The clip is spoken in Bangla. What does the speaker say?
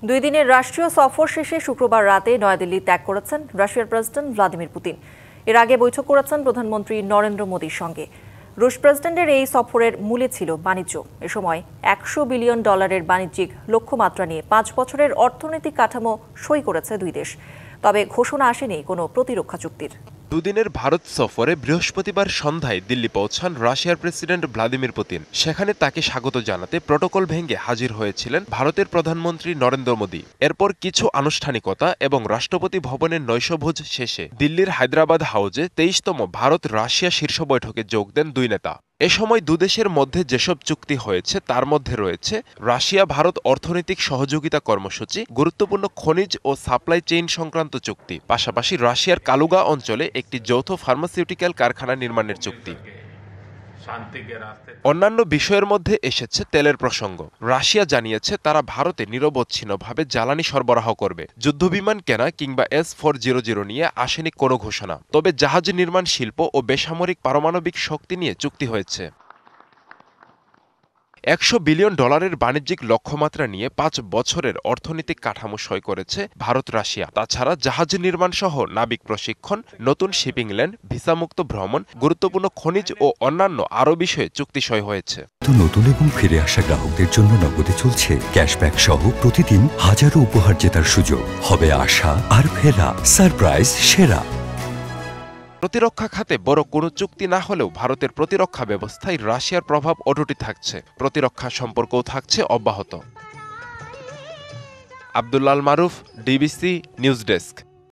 দুই দিনের রাষ্ট্রীয় সফর শেষে শুক্রবার রাতে নয়াদিল্লি ত্যাগ করেছেন রাশিয়ার প্রেসিডেন্ট ভ্লাদিমির পুতিন। এর আগে বৈঠক করেছেন প্রধানমন্ত্রী নরেন্দ্র মোদীর সঙ্গে। রুশ প্রেসিডেন্টের এই সফরের মূলে ছিল বাণিজ্য। এ সময় $100 বিলিয়ন বাণিজ্যিক লক্ষ্যমাত্রা নিয়ে 5 বছরের অর্থনৈতিক কাঠামো সই করেছে দুই দেশ। তবে ঘোষণা আসেনি কোনো প্রতিরক্ষা চুক্তির। দুদিনের ভারত সফরে বৃহস্পতিবার সন্ধ্যায় দিল্লি পৌঁছান রাশিয়ার প্রেসিডেন্ট ভ্লাদিমির পুতিন। সেখানে তাকে স্বাগত জানাতে প্রটোকল ভেঙে হাজির হয়েছিলেন ভারতের প্রধানমন্ত্রী নরেন্দ্র মোদী। এরপর কিছু আনুষ্ঠানিকতা এবং রাষ্ট্রপতি ভবনের নৈশভোজ শেষে দিল্লির হায়দ্রাবাদ হাউজে 23তম ভারত রাশিয়া শীর্ষ বৈঠকে যোগ দেন দুই নেতা। এ সময় দুদেশের মধ্যে যেসব চুক্তি হয়েছে তার মধ্যে রয়েছে রাশিয়া ভারত অর্থনৈতিক সহযোগিতা কর্মসূচি, গুরুত্বপূর্ণ খনিজ ও সাপ্লাই চেইন সংক্রান্ত চুক্তি, পাশাপাশি রাশিয়ার কালুগা অঞ্চলে একটি যৌথ ফার্মাসিউটিক্যাল কারখানা নির্মাণের চুক্তি। অন্যান্য বিষয়ের মধ্যে এসেছে তেলের প্রসঙ্গ। রাশিয়া জানিয়েছে তারা ভারতে নিরবচ্ছিন্নভাবে জ্বালানি সরবরাহ করবে। যুদ্ধবিমান কেনা কিংবা S-400 নিয়ে আসেনি কোনো ঘোষণা। তবে জাহাজ নির্মাণ শিল্প ও বেসামরিক পারমাণবিক শক্তি নিয়ে চুক্তি হয়েছে। $100 বিলিয়ন বাণিজ্যিক লক্ষ্যমাত্রা নিয়ে 5 বছরের অর্থনৈতিক কাঠামো সই করেছে ভারত রাশিয়া। তাছাড়া জাহাজ নির্মাণ সহ নাবিক প্রশিক্ষণ, নতুন শিপিং লেন, ভিসামুক্ত ভ্রমণ, গুরুত্বপূর্ণ খনিজ ও অন্যান্য আরও বিষয়ে চুক্তি সই হয়েছে। নতুন এবং ফিরে আসা গ্রাহকদের জন্য নগদে চলছে ক্যাশব্যাক সহ প্রতিদিন হাজারো উপহার জেতার সুযোগ। হবে আশা আর ফেরা, সারপ্রাইজ সেরা। প্রতিরক্ষা খাতে বড় কোনো চুক্তি না হলেও ভারতের প্রতিরক্ষা ব্যবস্থায় রাশিয়ার প্রভাব অটুটি থাকছে। প্রতিরক্ষা সম্পর্কও থাকছে অব্যাহত। আব্দুল্লাল মারুফ, ডিবিসি নিউজ ডেস্ক।